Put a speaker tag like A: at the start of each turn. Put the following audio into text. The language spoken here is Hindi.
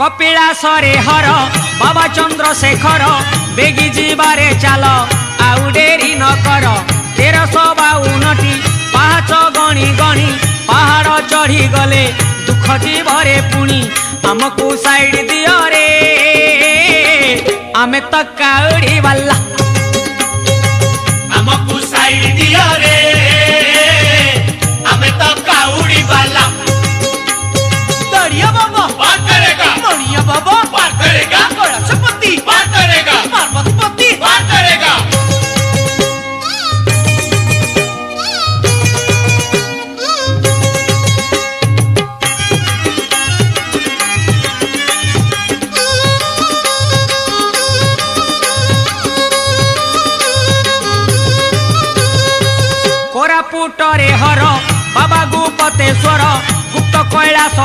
A: कपिलासरे हर बाबा चंद्रशेखर बेगी जीवारे चाल आउ डेरी न कर 1352 पाहाच गणी गणी पहाड़ चढ़ी गले दुख जीवरे पुणी आमको साइड दियो रे आमे तो काउड़ी वाला
B: आमको साइड दियो रे आमे तो काउड़ी वाला
A: दरिया बाबा
B: पार करेगा
A: दरिया बाबा
B: पार करेगा
A: कैलाशपति
B: पार करेगा
A: पार्वतीपति
B: पार करेगा।
A: कोरापुटरे हर बाबा गुपतेश्वर गुप्त कैलाश